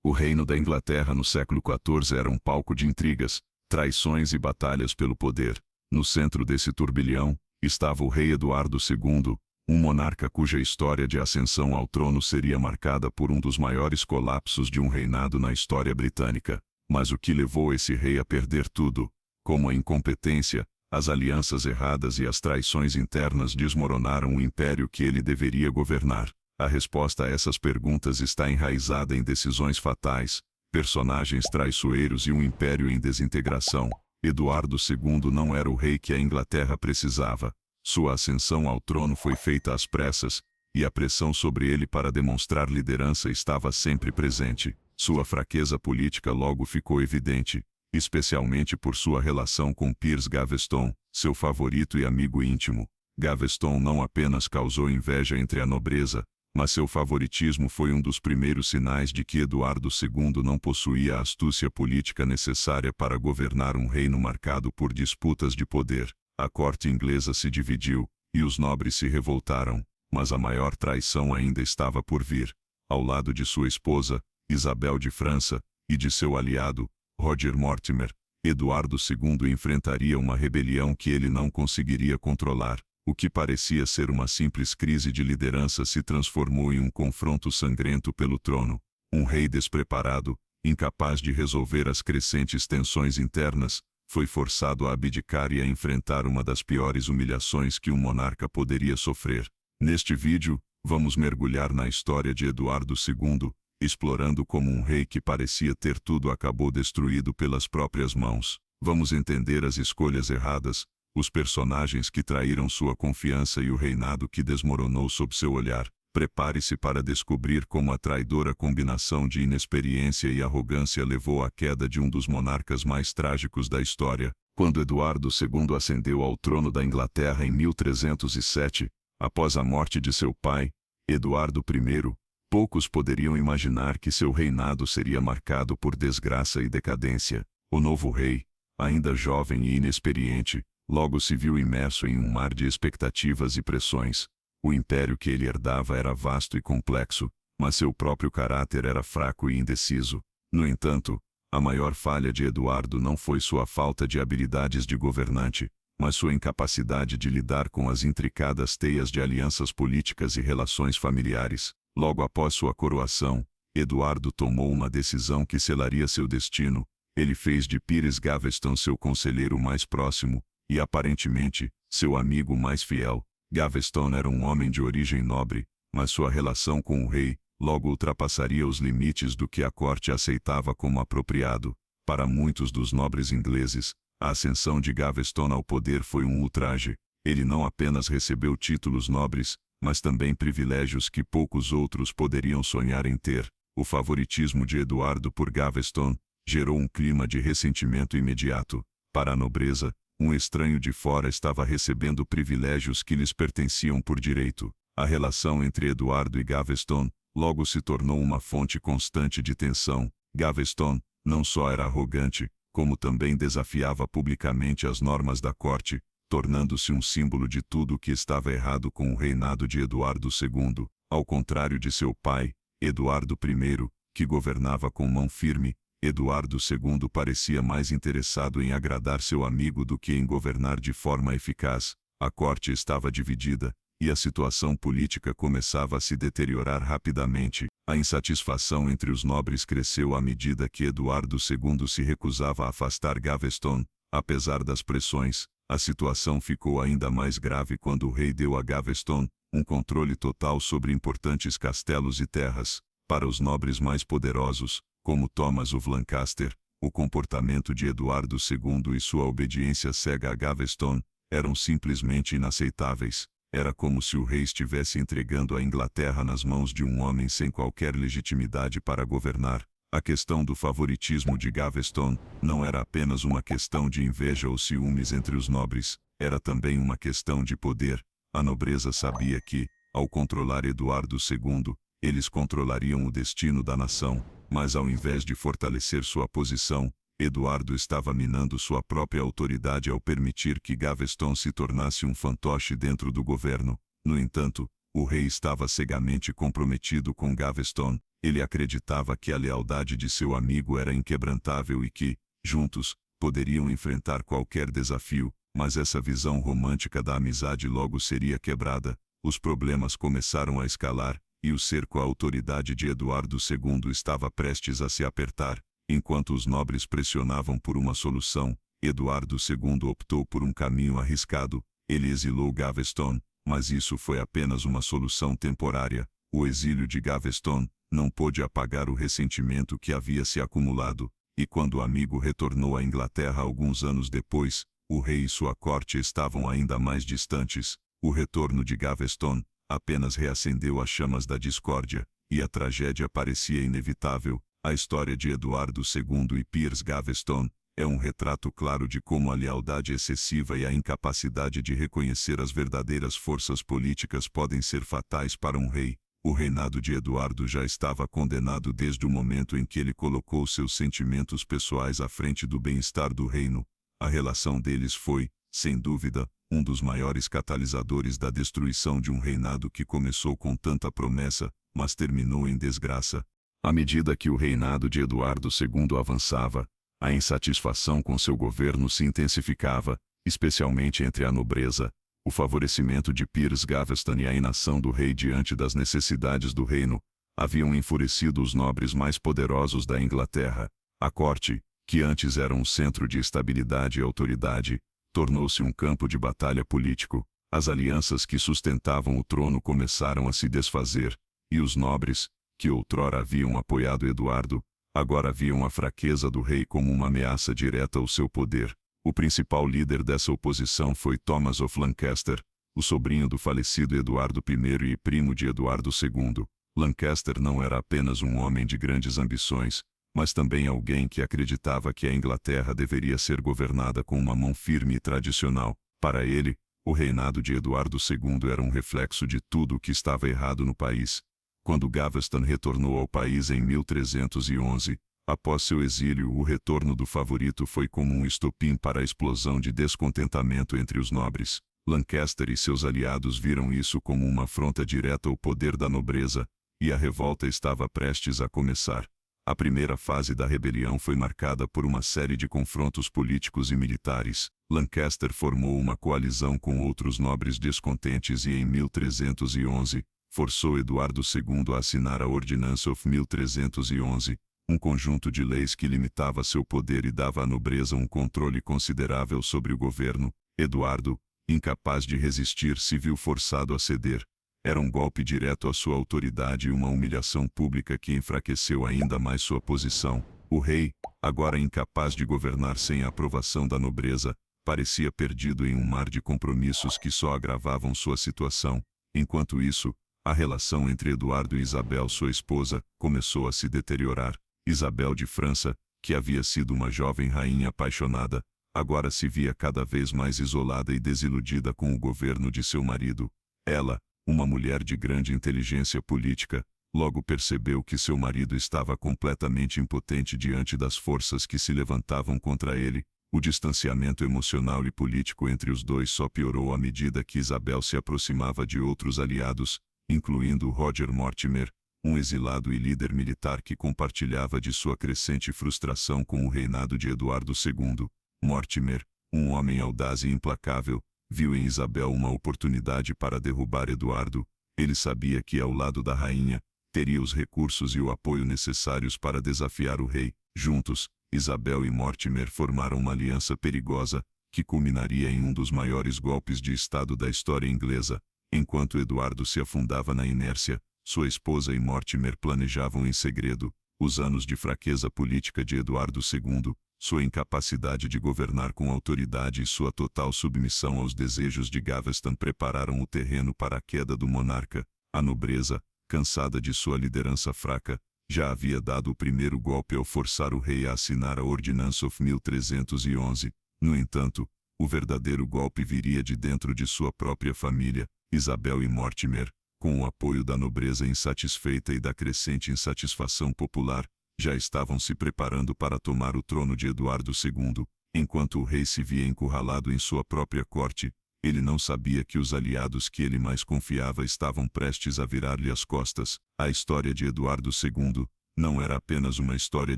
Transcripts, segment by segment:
O reino da Inglaterra no século XIV era um palco de intrigas, traições e batalhas pelo poder. No centro desse turbilhão, estava o rei Eduardo II, um monarca cuja história de ascensão ao trono seria marcada por um dos maiores colapsos de um reinado na história britânica. Mas o que levou esse rei a perder tudo? Como a incompetência, as alianças erradas e as traições internas desmoronaram o império que ele deveria governar? A resposta a essas perguntas está enraizada em decisões fatais, personagens traiçoeiros e um império em desintegração. Eduardo II não era o rei que a Inglaterra precisava. Sua ascensão ao trono foi feita às pressas, e a pressão sobre ele para demonstrar liderança estava sempre presente. Sua fraqueza política logo ficou evidente, especialmente por sua relação com Piers Gaveston, seu favorito e amigo íntimo. Gaveston não apenas causou inveja entre a nobreza, mas seu favoritismo foi um dos primeiros sinais de que Eduardo II não possuía a astúcia política necessária para governar um reino marcado por disputas de poder. A corte inglesa se dividiu, e os nobres se revoltaram, mas a maior traição ainda estava por vir. Ao lado de sua esposa, Isabel de França, e de seu aliado, Roger Mortimer, Eduardo II enfrentaria uma rebelião que ele não conseguiria controlar. O que parecia ser uma simples crise de liderança se transformou em um confronto sangrento pelo trono. Um rei despreparado, incapaz de resolver as crescentes tensões internas, foi forçado a abdicar e a enfrentar uma das piores humilhações que um monarca poderia sofrer. Neste vídeo, vamos mergulhar na história de Eduardo II, explorando como um rei que parecia ter tudo acabou destruído pelas próprias mãos. Vamos entender as escolhas erradas, os personagens que traíram sua confiança e o reinado que desmoronou sob seu olhar. Prepare-se para descobrir como a traidora combinação de inexperiência e arrogância levou à queda de um dos monarcas mais trágicos da história. Quando Eduardo II ascendeu ao trono da Inglaterra em 1307, após a morte de seu pai, Eduardo I, poucos poderiam imaginar que seu reinado seria marcado por desgraça e decadência. O novo rei, ainda jovem e inexperiente, logo se viu imerso em um mar de expectativas e pressões. O império que ele herdava era vasto e complexo, mas seu próprio caráter era fraco e indeciso. No entanto, a maior falha de Eduardo não foi sua falta de habilidades de governante, mas sua incapacidade de lidar com as intricadas teias de alianças políticas e relações familiares. Logo após sua coroação, Eduardo tomou uma decisão que selaria seu destino. Ele fez de Piers Gaveston seu conselheiro mais próximo, e aparentemente, seu amigo mais fiel. Gaveston era um homem de origem nobre, mas sua relação com o rei logo ultrapassaria os limites do que a corte aceitava como apropriado. Para muitos dos nobres ingleses, a ascensão de Gaveston ao poder foi um ultraje. Ele não apenas recebeu títulos nobres, mas também privilégios que poucos outros poderiam sonhar em ter. O favoritismo de Eduardo por Gaveston gerou um clima de ressentimento imediato. Para a nobreza, um estranho de fora estava recebendo privilégios que lhes pertenciam por direito. A relação entre Eduardo e Gaveston logo se tornou uma fonte constante de tensão. Gaveston não só era arrogante, como também desafiava publicamente as normas da corte, tornando-se um símbolo de tudo o que estava errado com o reinado de Eduardo II. Ao contrário de seu pai, Eduardo I, que governava com mão firme, Eduardo II parecia mais interessado em agradar seu amigo do que em governar de forma eficaz. A corte estava dividida, e a situação política começava a se deteriorar rapidamente. A insatisfação entre os nobres cresceu à medida que Eduardo II se recusava a afastar Gaveston. Apesar das pressões, a situação ficou ainda mais grave quando o rei deu a Gaveston um controle total sobre importantes castelos e terras. Para os nobres mais poderosos, como Thomas of Lancaster, o comportamento de Eduardo II e sua obediência cega a Gaveston eram simplesmente inaceitáveis. Era como se o rei estivesse entregando a Inglaterra nas mãos de um homem sem qualquer legitimidade para governar. A questão do favoritismo de Gaveston não era apenas uma questão de inveja ou ciúmes entre os nobres, era também uma questão de poder. A nobreza sabia que, ao controlar Eduardo II, eles controlariam o destino da nação. Mas ao invés de fortalecer sua posição, Eduardo estava minando sua própria autoridade ao permitir que Gaveston se tornasse um fantoche dentro do governo. No entanto, o rei estava cegamente comprometido com Gaveston. Ele acreditava que a lealdade de seu amigo era inquebrantável e que, juntos, poderiam enfrentar qualquer desafio, mas essa visão romântica da amizade logo seria quebrada. Os problemas começaram a escalar, e o cerco à autoridade de Eduardo II estava prestes a se apertar. Enquanto os nobres pressionavam por uma solução, Eduardo II optou por um caminho arriscado. Ele exilou Gaveston, mas isso foi apenas uma solução temporária. O exílio de Gaveston não pôde apagar o ressentimento que havia se acumulado, e quando o amigo retornou à Inglaterra alguns anos depois, o rei e sua corte estavam ainda mais distantes. O retorno de Gaveston apenas reacendeu as chamas da discórdia, e a tragédia parecia inevitável. A história de Eduardo II e Piers Gaveston é um retrato claro de como a lealdade excessiva e a incapacidade de reconhecer as verdadeiras forças políticas podem ser fatais para um rei. O reinado de Eduardo já estava condenado desde o momento em que ele colocou seus sentimentos pessoais à frente do bem-estar do reino. A relação deles foi, sem dúvida, um dos maiores catalisadores da destruição de um reinado que começou com tanta promessa, mas terminou em desgraça. À medida que o reinado de Eduardo II avançava, a insatisfação com seu governo se intensificava, especialmente entre a nobreza. O favorecimento de Piers Gaveston e a inação do rei diante das necessidades do reino haviam enfurecido os nobres mais poderosos da Inglaterra. A corte, que antes era um centro de estabilidade e autoridade, tornou-se um campo de batalha político. As alianças que sustentavam o trono começaram a se desfazer, e os nobres, que outrora haviam apoiado Eduardo, agora viam a fraqueza do rei como uma ameaça direta ao seu poder. O principal líder dessa oposição foi Thomas of Lancaster, o sobrinho do falecido Eduardo I e primo de Eduardo II. Lancaster não era apenas um homem de grandes ambições, mas também alguém que acreditava que a Inglaterra deveria ser governada com uma mão firme e tradicional. Para ele, o reinado de Eduardo II era um reflexo de tudo o que estava errado no país. Quando Gaveston retornou ao país em 1311, após seu exílio, o retorno do favorito foi como um estopim para a explosão de descontentamento entre os nobres. Lancaster e seus aliados viram isso como uma afronta direta ao poder da nobreza, e a revolta estava prestes a começar. A primeira fase da rebelião foi marcada por uma série de confrontos políticos e militares. Lancaster formou uma coalizão com outros nobres descontentes e em 1311, forçou Eduardo II a assinar a Ordinance of 1311, um conjunto de leis que limitava seu poder e dava à nobreza um controle considerável sobre o governo. Eduardo, incapaz de resistir, se viu forçado a ceder. Era um golpe direto à sua autoridade e uma humilhação pública que enfraqueceu ainda mais sua posição. O rei, agora incapaz de governar sem a aprovação da nobreza, parecia perdido em um mar de compromissos que só agravavam sua situação. Enquanto isso, a relação entre Eduardo e Isabel, sua esposa, começou a se deteriorar. Isabel de França, que havia sido uma jovem rainha apaixonada, agora se via cada vez mais isolada e desiludida com o governo de seu marido. Ela, uma mulher de grande inteligência política, logo percebeu que seu marido estava completamente impotente diante das forças que se levantavam contra ele. O distanciamento emocional e político entre os dois só piorou à medida que Isabel se aproximava de outros aliados, incluindo Roger Mortimer, um exilado e líder militar que compartilhava de sua crescente frustração com o reinado de Eduardo II. Mortimer, um homem audaz e implacável, viu em Isabel uma oportunidade para derrubar Eduardo. Ele sabia que, ao lado da rainha, teria os recursos e o apoio necessários para desafiar o rei. Juntos, Isabel e Mortimer formaram uma aliança perigosa, que culminaria em um dos maiores golpes de Estado da história inglesa. Enquanto Eduardo se afundava na inércia, sua esposa e Mortimer planejavam em segredo. Os anos de fraqueza política de Eduardo II, sua incapacidade de governar com autoridade e sua total submissão aos desejos de Gaveston prepararam o terreno para a queda do monarca. A nobreza, cansada de sua liderança fraca, já havia dado o primeiro golpe ao forçar o rei a assinar a Ordinance of 1311. No entanto, o verdadeiro golpe viria de dentro de sua própria família. Isabel e Mortimer, com o apoio da nobreza insatisfeita e da crescente insatisfação popular, já estavam se preparando para tomar o trono de Eduardo II. Enquanto o rei se via encurralado em sua própria corte, ele não sabia que os aliados que ele mais confiava estavam prestes a virar-lhe as costas. A história de Eduardo II não era apenas uma história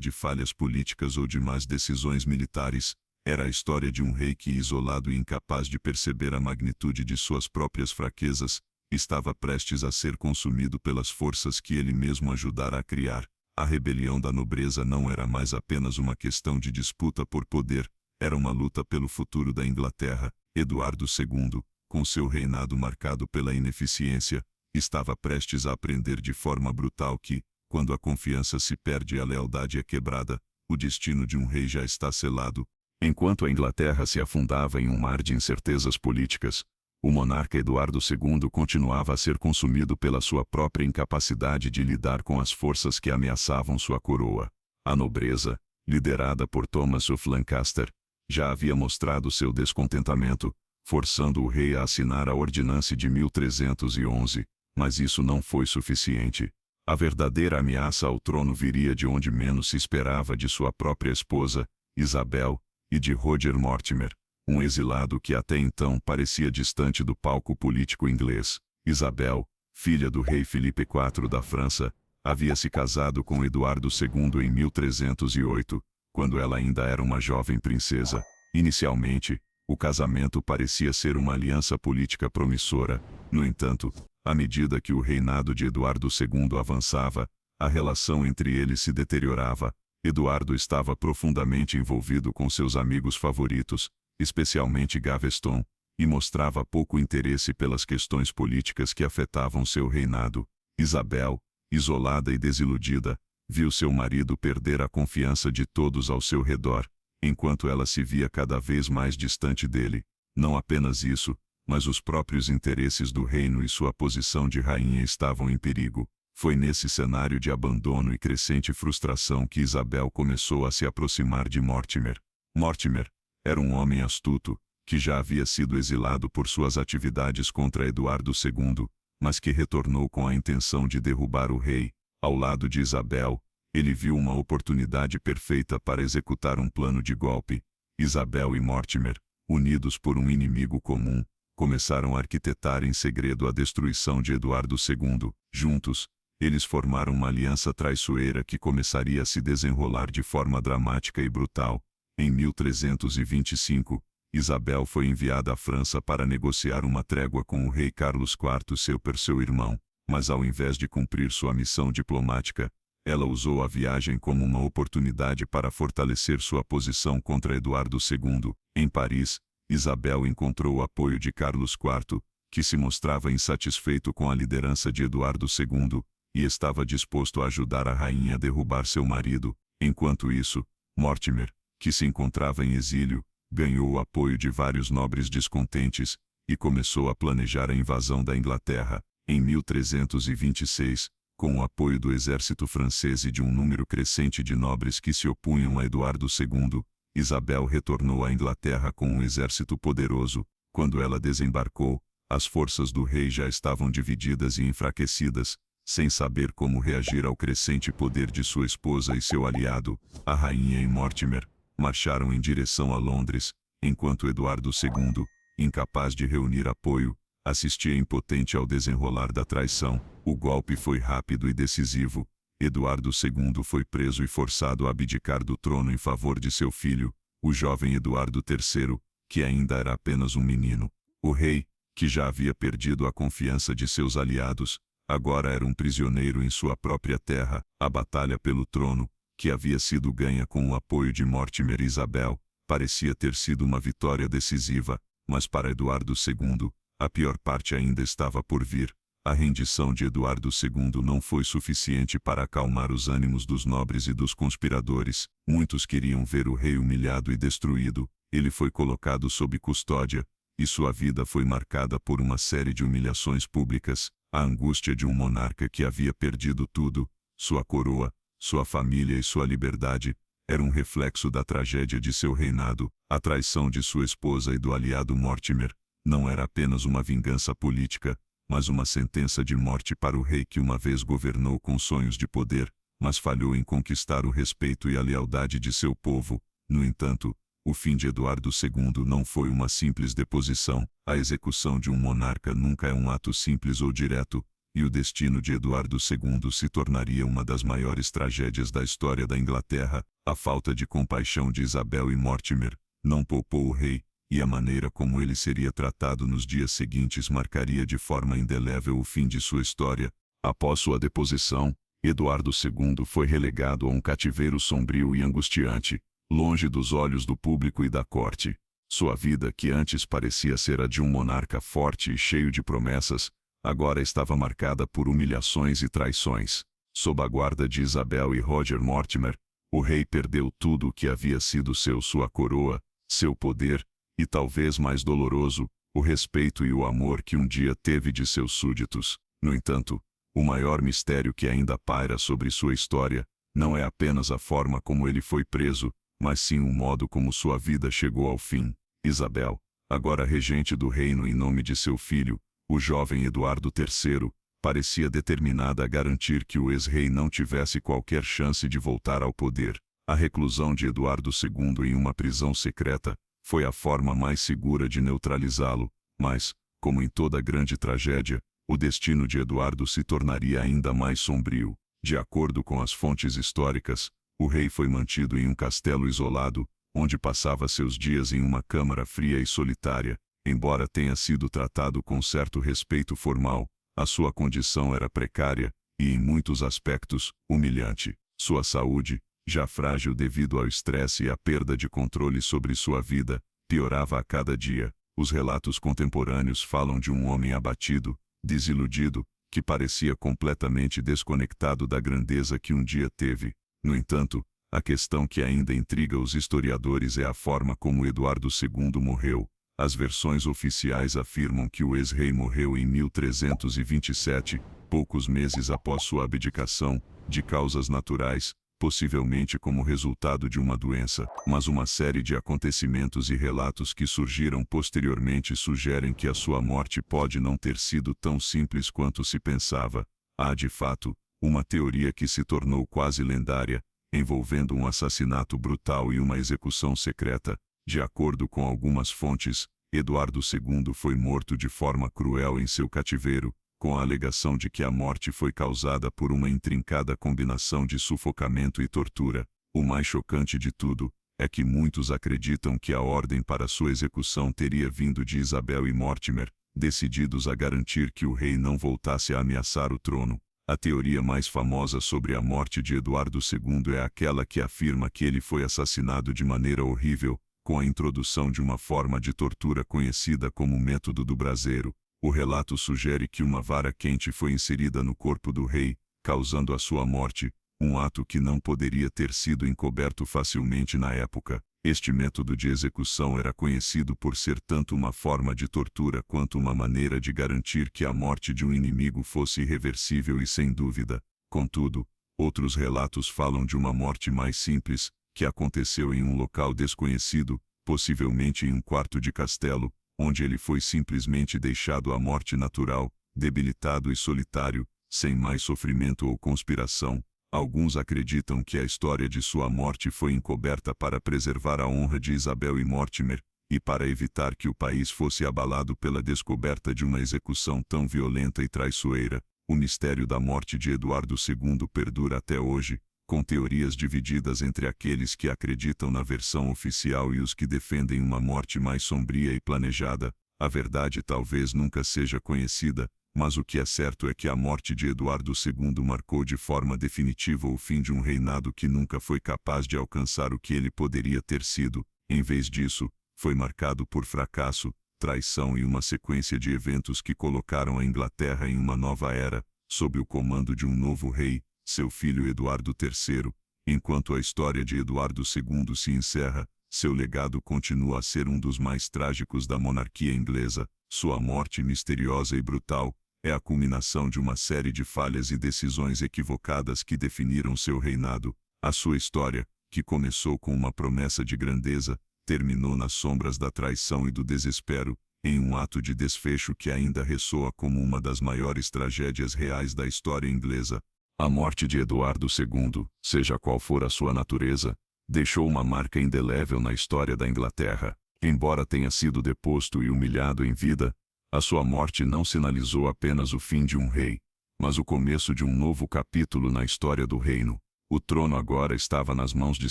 de falhas políticas ou de más decisões militares, era a história de um rei que, isolado e incapaz de perceber a magnitude de suas próprias fraquezas, estava prestes a ser consumido pelas forças que ele mesmo ajudara a criar. A rebelião da nobreza não era mais apenas uma questão de disputa por poder, era uma luta pelo futuro da Inglaterra. Eduardo II, com seu reinado marcado pela ineficiência, estava prestes a aprender de forma brutal que, quando a confiança se perde e a lealdade é quebrada, o destino de um rei já está selado. Enquanto a Inglaterra se afundava em um mar de incertezas políticas, o monarca Eduardo II continuava a ser consumido pela sua própria incapacidade de lidar com as forças que ameaçavam sua coroa. A nobreza, liderada por Thomas of Lancaster, já havia mostrado seu descontentamento, forçando o rei a assinar a Ordinância de 1311, mas isso não foi suficiente. A verdadeira ameaça ao trono viria de onde menos se esperava, de sua própria esposa, Isabel, e de Roger Mortimer, um exilado que até então parecia distante do palco político inglês. Isabel, filha do rei Filipe IV da França, havia se casado com Eduardo II em 1308, quando ela ainda era uma jovem princesa. Inicialmente, o casamento parecia ser uma aliança política promissora. No entanto, à medida que o reinado de Eduardo II avançava, a relação entre eles se deteriorava. Eduardo estava profundamente envolvido com seus amigos favoritos, especialmente Gaveston, e mostrava pouco interesse pelas questões políticas que afetavam seu reinado. Isabel, isolada e desiludida, viu seu marido perder a confiança de todos ao seu redor, enquanto ela se via cada vez mais distante dele. Não apenas isso, mas os próprios interesses do reino e sua posição de rainha estavam em perigo. Foi nesse cenário de abandono e crescente frustração que Isabel começou a se aproximar de Mortimer. Mortimer era um homem astuto, que já havia sido exilado por suas atividades contra Eduardo II, mas que retornou com a intenção de derrubar o rei. Ao lado de Isabel, ele viu uma oportunidade perfeita para executar um plano de golpe. Isabel e Mortimer, unidos por um inimigo comum, começaram a arquitetar em segredo a destruição de Eduardo II. Juntos, eles formaram uma aliança traiçoeira que começaria a se desenrolar de forma dramática e brutal. Em 1325, Isabel foi enviada à França para negociar uma trégua com o rei Carlos IV, seu irmão, mas ao invés de cumprir sua missão diplomática, ela usou a viagem como uma oportunidade para fortalecer sua posição contra Eduardo II. Em Paris, Isabel encontrou o apoio de Carlos IV, que se mostrava insatisfeito com a liderança de Eduardo II, e estava disposto a ajudar a rainha a derrubar seu marido. Enquanto isso, Mortimer, que se encontrava em exílio, ganhou o apoio de vários nobres descontentes, e começou a planejar a invasão da Inglaterra. Em 1326, com o apoio do exército francês e de um número crescente de nobres que se opunham a Eduardo II, Isabel retornou à Inglaterra com um exército poderoso. Quando ela desembarcou, as forças do rei já estavam divididas e enfraquecidas, sem saber como reagir ao crescente poder de sua esposa e seu aliado, a rainha e Mortimer, marcharam em direção a Londres, enquanto Eduardo II, incapaz de reunir apoio, assistia impotente ao desenrolar da traição. O golpe foi rápido e decisivo. Eduardo II foi preso e forçado a abdicar do trono em favor de seu filho, o jovem Eduardo III, que ainda era apenas um menino. O rei, que já havia perdido a confiança de seus aliados, agora era um prisioneiro em sua própria terra. A batalha pelo trono, que havia sido ganha com o apoio de Mortimer e Isabel, parecia ter sido uma vitória decisiva, mas para Eduardo II, a pior parte ainda estava por vir. A rendição de Eduardo II não foi suficiente para acalmar os ânimos dos nobres e dos conspiradores. Muitos queriam ver o rei humilhado e destruído. Ele foi colocado sob custódia, e sua vida foi marcada por uma série de humilhações públicas. A angústia de um monarca que havia perdido tudo, sua coroa, sua família e sua liberdade, era um reflexo da tragédia de seu reinado. A traição de sua esposa e do aliado Mortimer não era apenas uma vingança política, mas uma sentença de morte para o rei que uma vez governou com sonhos de poder, mas falhou em conquistar o respeito e a lealdade de seu povo. No entanto, o fim de Eduardo II não foi uma simples deposição. A execução de um monarca nunca é um ato simples ou direto. e o destino de Eduardo II se tornaria uma das maiores tragédias da história da Inglaterra. A falta de compaixão de Isabel e Mortimer não poupou o rei, e a maneira como ele seria tratado nos dias seguintes marcaria de forma indelével o fim de sua história. Após sua deposição, Eduardo II foi relegado a um cativeiro sombrio e angustiante, longe dos olhos do público e da corte. Sua vida, que antes parecia ser a de um monarca forte e cheio de promessas, agora estava marcada por humilhações e traições. Sob a guarda de Isabel e Roger Mortimer, o rei perdeu tudo o que havia sido sua coroa, seu poder, e talvez mais doloroso, o respeito e o amor que um dia teve de seus súditos. No entanto, o maior mistério que ainda paira sobre sua história não é apenas a forma como ele foi preso, mas sim o modo como sua vida chegou ao fim. Isabel, agora regente do reino em nome de seu filho, o jovem Eduardo III, parecia determinada a garantir que o ex-rei não tivesse qualquer chance de voltar ao poder. A reclusão de Eduardo II em uma prisão secreta foi a forma mais segura de neutralizá-lo, mas, como em toda grande tragédia, o destino de Eduardo se tornaria ainda mais sombrio. De acordo com as fontes históricas, o rei foi mantido em um castelo isolado, onde passava seus dias em uma câmara fria e solitária. Embora tenha sido tratado com certo respeito formal, a sua condição era precária e, em muitos aspectos, humilhante. Sua saúde, já frágil devido ao estresse e à perda de controle sobre sua vida, piorava a cada dia. Os relatos contemporâneos falam de um homem abatido, desiludido, que parecia completamente desconectado da grandeza que um dia teve. No entanto, a questão que ainda intriga os historiadores é a forma como Eduardo II morreu. As versões oficiais afirmam que o ex-rei morreu em 1327, poucos meses após sua abdicação, de causas naturais, possivelmente como resultado de uma doença, mas uma série de acontecimentos e relatos que surgiram posteriormente sugerem que a sua morte pode não ter sido tão simples quanto se pensava. Há, de fato, uma teoria que se tornou quase lendária, envolvendo um assassinato brutal e uma execução secreta. De acordo com algumas fontes, Eduardo II foi morto de forma cruel em seu cativeiro, com a alegação de que a morte foi causada por uma intrincada combinação de sufocamento e tortura. O mais chocante de tudo é que muitos acreditam que a ordem para sua execução teria vindo de Isabel e Mortimer, decididos a garantir que o rei não voltasse a ameaçar o trono. A teoria mais famosa sobre a morte de Eduardo II é aquela que afirma que ele foi assassinado de maneira horrível, com a introdução de uma forma de tortura conhecida como método do braseiro. O relato sugere que uma vara quente foi inserida no corpo do rei, causando a sua morte, um ato que não poderia ter sido encoberto facilmente na época. Este método de execução era conhecido por ser tanto uma forma de tortura quanto uma maneira de garantir que a morte de um inimigo fosse irreversível e sem dúvida. Contudo, outros relatos falam de uma morte mais simples, que aconteceu em um local desconhecido, possivelmente em um quarto de castelo, onde ele foi simplesmente deixado à morte natural, debilitado e solitário, sem mais sofrimento ou conspiração. Alguns acreditam que a história de sua morte foi encoberta para preservar a honra de Isabel e Mortimer, e para evitar que o país fosse abalado pela descoberta de uma execução tão violenta e traiçoeira. O mistério da morte de Eduardo II perdura até hoje, com teorias divididas entre aqueles que acreditam na versão oficial e os que defendem uma morte mais sombria e planejada. A verdade talvez nunca seja conhecida, mas o que é certo é que a morte de Eduardo II marcou de forma definitiva o fim de um reinado que nunca foi capaz de alcançar o que ele poderia ter sido. Em vez disso, foi marcado por fracasso, traição e uma sequência de eventos que colocaram a Inglaterra em uma nova era, sob o comando de um novo rei, seu filho Eduardo III. Enquanto a história de Eduardo II se encerra, seu legado continua a ser um dos mais trágicos da monarquia inglesa. Sua morte misteriosa e brutal é a culminação de uma série de falhas e decisões equivocadas que definiram seu reinado. A sua história, que começou com uma promessa de grandeza, terminou nas sombras da traição e do desespero, em um ato de desfecho que ainda ressoa como uma das maiores tragédias reais da história inglesa. A morte de Eduardo II, seja qual for a sua natureza, deixou uma marca indelével na história da Inglaterra. Embora tenha sido deposto e humilhado em vida, a sua morte não sinalizou apenas o fim de um rei. mas o começo de um novo capítulo na história do reino. O trono agora estava nas mãos de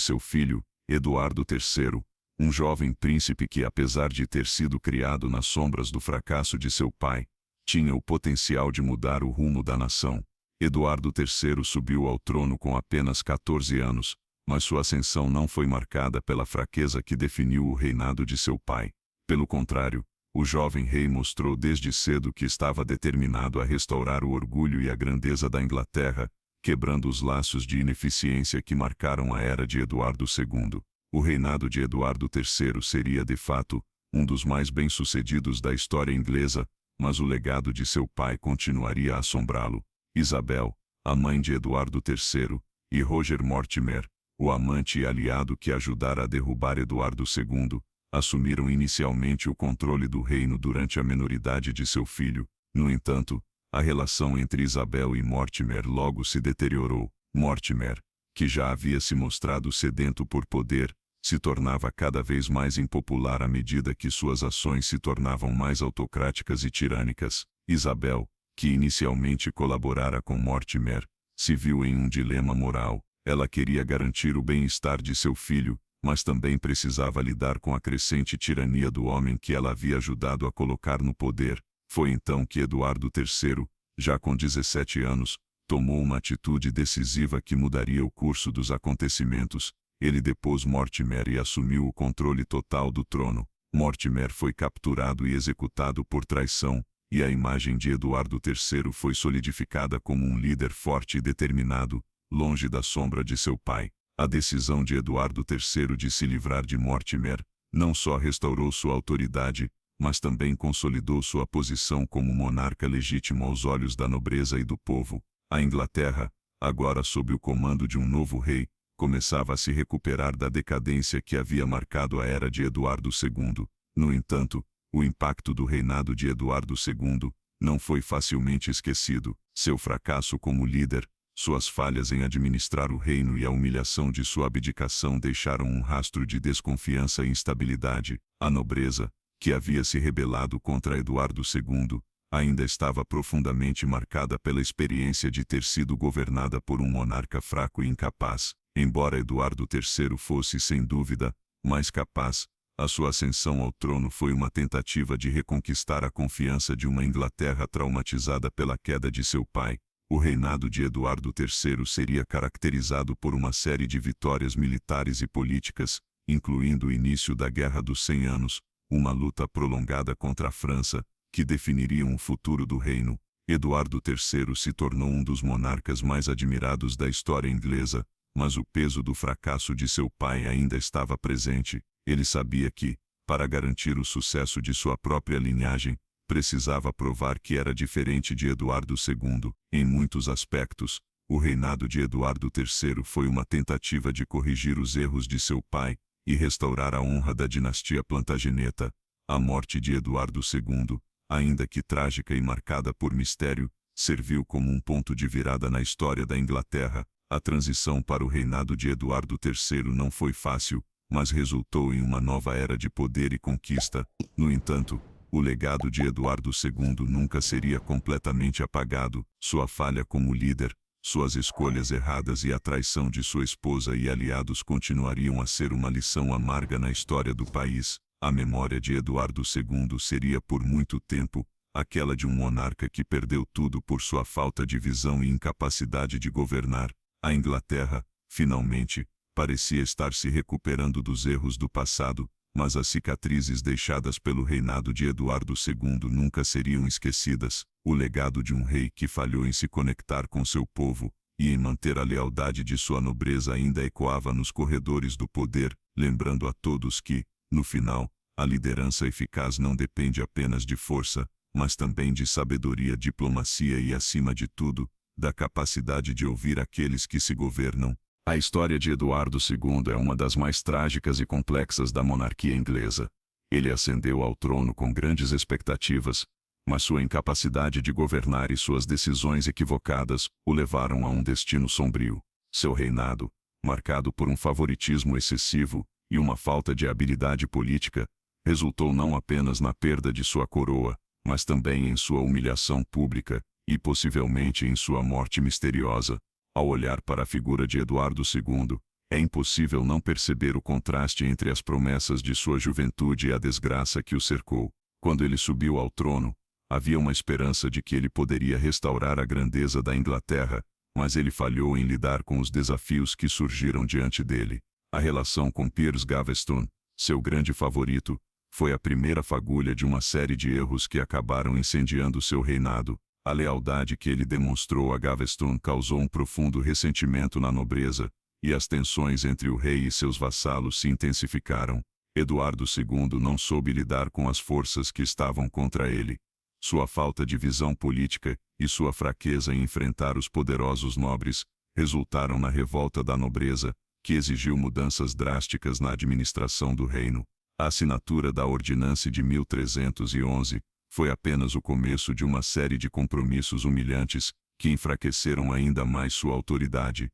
seu filho, Eduardo III, um jovem príncipe que, apesar de ter sido criado nas sombras do fracasso de seu pai, tinha o potencial de mudar o rumo da nação. Eduardo III subiu ao trono com apenas 14 anos, mas sua ascensão não foi marcada pela fraqueza que definiu o reinado de seu pai. Pelo contrário, o jovem rei mostrou desde cedo que estava determinado a restaurar o orgulho e a grandeza da Inglaterra, quebrando os laços de ineficiência que marcaram a era de Eduardo II. O reinado de Eduardo III seria, de fato, um dos mais bem-sucedidos da história inglesa, mas o legado de seu pai continuaria a assombrá-lo. Isabel, a mãe de Eduardo III, e Roger Mortimer, o amante e aliado que ajudara a derrubar Eduardo II, assumiram inicialmente o controle do reino durante a menoridade de seu filho. No entanto, a relação entre Isabel e Mortimer logo se deteriorou. Mortimer, que já havia se mostrado sedento por poder, se tornava cada vez mais impopular à medida que suas ações se tornavam mais autocráticas e tirânicas. Isabel, que inicialmente colaborara com Mortimer, se viu em um dilema moral. Ela queria garantir o bem-estar de seu filho, mas também precisava lidar com a crescente tirania do homem que ela havia ajudado a colocar no poder. Foi então que Eduardo III, já com 17 anos, tomou uma atitude decisiva que mudaria o curso dos acontecimentos. Ele depôs Mortimer e assumiu o controle total do trono. Mortimer foi capturado e executado por traição, e a imagem de Eduardo III foi solidificada como um líder forte e determinado, longe da sombra de seu pai. A decisão de Eduardo III de se livrar de Mortimer não só restaurou sua autoridade, mas também consolidou sua posição como monarca legítimo aos olhos da nobreza e do povo. A Inglaterra, agora sob o comando de um novo rei, começava a se recuperar da decadência que havia marcado a era de Eduardo II. No entanto, o impacto do reinado de Eduardo II não foi facilmente esquecido. Seu fracasso como líder, suas falhas em administrar o reino e a humilhação de sua abdicação deixaram um rastro de desconfiança e instabilidade. A nobreza, que havia se rebelado contra Eduardo II, ainda estava profundamente marcada pela experiência de ter sido governada por um monarca fraco e incapaz. Embora Eduardo III fosse, sem dúvida, mais capaz, a sua ascensão ao trono foi uma tentativa de reconquistar a confiança de uma Inglaterra traumatizada pela queda de seu pai. O reinado de Eduardo III seria caracterizado por uma série de vitórias militares e políticas, incluindo o início da Guerra dos 100 Anos, uma luta prolongada contra a França, que definiriam o futuro do reino. Eduardo III se tornou um dos monarcas mais admirados da história inglesa, mas o peso do fracasso de seu pai ainda estava presente. Ele sabia que, para garantir o sucesso de sua própria linhagem, precisava provar que era diferente de Eduardo II. Em muitos aspectos, o reinado de Eduardo III foi uma tentativa de corrigir os erros de seu pai e restaurar a honra da dinastia Plantageneta. A morte de Eduardo II, ainda que trágica e marcada por mistério, serviu como um ponto de virada na história da Inglaterra. A transição para o reinado de Eduardo III não foi fácil, mas resultou em uma nova era de poder e conquista. No entanto, o legado de Eduardo II nunca seria completamente apagado. Sua falha como líder, suas escolhas erradas e a traição de sua esposa e aliados continuariam a ser uma lição amarga na história do país. A memória de Eduardo II seria por muito tempo aquela de um monarca que perdeu tudo por sua falta de visão e incapacidade de governar. A Inglaterra, finalmente, parecia estar se recuperando dos erros do passado, mas as cicatrizes deixadas pelo reinado de Eduardo II nunca seriam esquecidas. O legado de um rei que falhou em se conectar com seu povo e em manter a lealdade de sua nobreza ainda ecoava nos corredores do poder, lembrando a todos que, no final, a liderança eficaz não depende apenas de força, mas também de sabedoria, diplomacia e, acima de tudo, da capacidade de ouvir aqueles que se governam. A história de Eduardo II é uma das mais trágicas e complexas da monarquia inglesa. Ele ascendeu ao trono com grandes expectativas, mas sua incapacidade de governar e suas decisões equivocadas o levaram a um destino sombrio. Seu reinado, marcado por um favoritismo excessivo e uma falta de habilidade política, resultou não apenas na perda de sua coroa, mas também em sua humilhação pública e possivelmente em sua morte misteriosa. Ao olhar para a figura de Eduardo II, é impossível não perceber o contraste entre as promessas de sua juventude e a desgraça que o cercou. Quando ele subiu ao trono, havia uma esperança de que ele poderia restaurar a grandeza da Inglaterra, mas ele falhou em lidar com os desafios que surgiram diante dele. A relação com Piers Gaveston, seu grande favorito, foi a primeira fagulha de uma série de erros que acabaram incendiando seu reinado. A lealdade que ele demonstrou a Gaveston causou um profundo ressentimento na nobreza, e as tensões entre o rei e seus vassalos se intensificaram. Eduardo II não soube lidar com as forças que estavam contra ele. Sua falta de visão política e sua fraqueza em enfrentar os poderosos nobres resultaram na revolta da nobreza, que exigiu mudanças drásticas na administração do reino. A assinatura da Ordinância de 1311 foi apenas o começo de uma série de compromissos humilhantes que enfraqueceram ainda mais sua autoridade.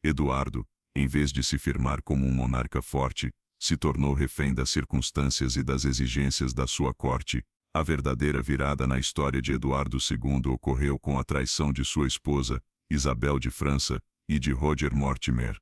Eduardo, em vez de se firmar como um monarca forte, se tornou refém das circunstâncias e das exigências da sua corte. A verdadeira virada na história de Eduardo II ocorreu com a traição de sua esposa, Isabel de França, e de Roger Mortimer.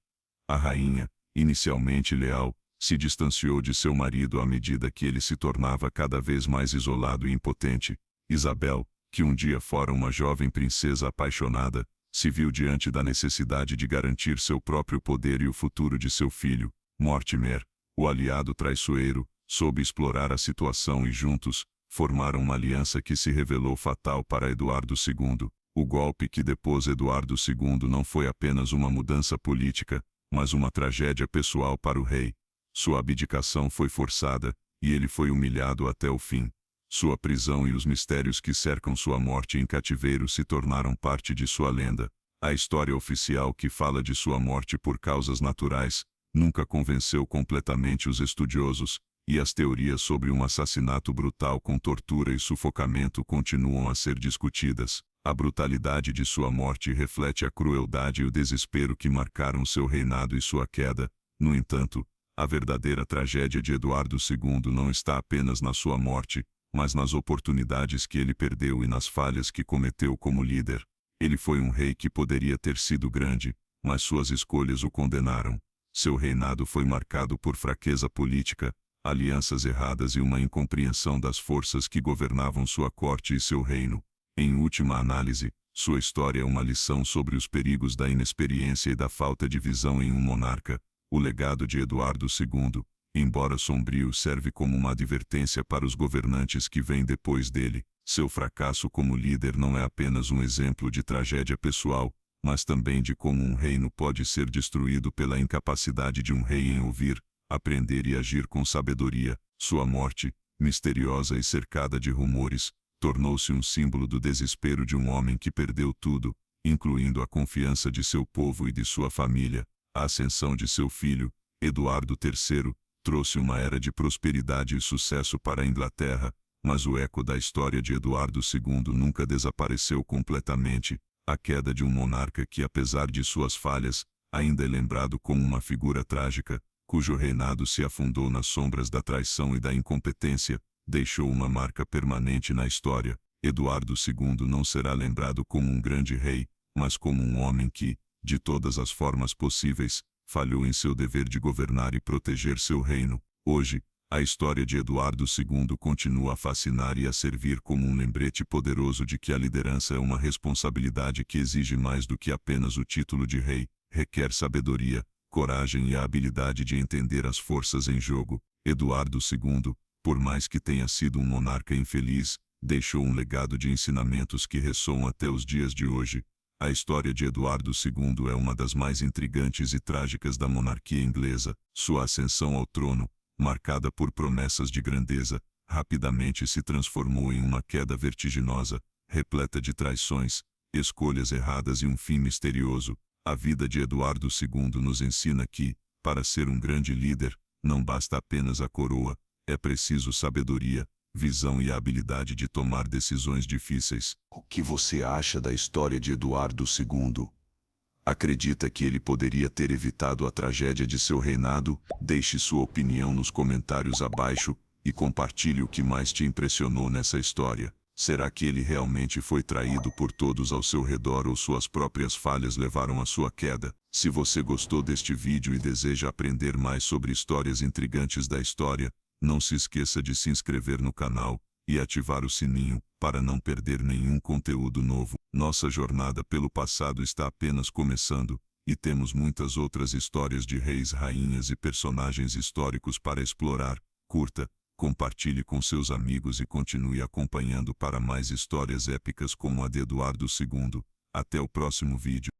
A rainha, inicialmente leal, se distanciou de seu marido à medida que ele se tornava cada vez mais isolado e impotente. Isabel, que um dia fora uma jovem princesa apaixonada, se viu diante da necessidade de garantir seu próprio poder e o futuro de seu filho. Mortimer, o aliado traiçoeiro, soube explorar a situação e juntos, formaram uma aliança que se revelou fatal para Eduardo II. O golpe que depôs Eduardo II não foi apenas uma mudança política, mas uma tragédia pessoal para o rei. Sua abdicação foi forçada, e ele foi humilhado até o fim. Sua prisão e os mistérios que cercam sua morte em cativeiro se tornaram parte de sua lenda. A história oficial que fala de sua morte por causas naturais nunca convenceu completamente os estudiosos, e as teorias sobre um assassinato brutal com tortura e sufocamento continuam a ser discutidas. A brutalidade de sua morte reflete a crueldade e o desespero que marcaram seu reinado e sua queda. No entanto, a verdadeira tragédia de Eduardo II não está apenas na sua morte, mas nas oportunidades que ele perdeu e nas falhas que cometeu como líder. Ele foi um rei que poderia ter sido grande, mas suas escolhas o condenaram. Seu reinado foi marcado por fraqueza política, alianças erradas e uma incompreensão das forças que governavam sua corte e seu reino. Em última análise, sua história é uma lição sobre os perigos da inexperiência e da falta de visão em um monarca. O legado de Eduardo II, embora sombrio, serve como uma advertência para os governantes que vêm depois dele. Seu fracasso como líder não é apenas um exemplo de tragédia pessoal, mas também de como um reino pode ser destruído pela incapacidade de um rei em ouvir, aprender e agir com sabedoria. Sua morte, misteriosa e cercada de rumores, tornou-se um símbolo do desespero de um homem que perdeu tudo, incluindo a confiança de seu povo e de sua família. A ascensão de seu filho, Eduardo III, trouxe uma era de prosperidade e sucesso para a Inglaterra, mas o eco da história de Eduardo II nunca desapareceu completamente. A queda de um monarca que, apesar de suas falhas, ainda é lembrado como uma figura trágica, cujo reinado se afundou nas sombras da traição e da incompetência, deixou uma marca permanente na história. Eduardo II não será lembrado como um grande rei, mas como um homem que, de todas as formas possíveis, falhou em seu dever de governar e proteger seu reino. Hoje, a história de Eduardo II continua a fascinar e a servir como um lembrete poderoso de que a liderança é uma responsabilidade que exige mais do que apenas o título de rei, requer sabedoria, coragem e a habilidade de entender as forças em jogo. Eduardo II, por mais que tenha sido um monarca infeliz, deixou um legado de ensinamentos que ressoam até os dias de hoje. A história de Eduardo II é uma das mais intrigantes e trágicas da monarquia inglesa. Sua ascensão ao trono, marcada por promessas de grandeza, rapidamente se transformou em uma queda vertiginosa, repleta de traições, escolhas erradas e um fim misterioso. A vida de Eduardo II nos ensina que, para ser um grande líder, não basta apenas a coroa, é preciso sabedoria, visão e a habilidade de tomar decisões difíceis. O que você acha da história de Eduardo II? Acredita que ele poderia ter evitado a tragédia de seu reinado? Deixe sua opinião nos comentários abaixo e compartilhe o que mais te impressionou nessa história. Será que ele realmente foi traído por todos ao seu redor ou suas próprias falhas levaram à sua queda? Se você gostou deste vídeo e deseja aprender mais sobre histórias intrigantes da história, não se esqueça de se inscrever no canal e ativar o sininho para não perder nenhum conteúdo novo. Nossa jornada pelo passado está apenas começando, e temos muitas outras histórias de reis, rainhas e personagens históricos para explorar. Curta, compartilhe com seus amigos e continue acompanhando para mais histórias épicas como a de Eduardo II. Até o próximo vídeo.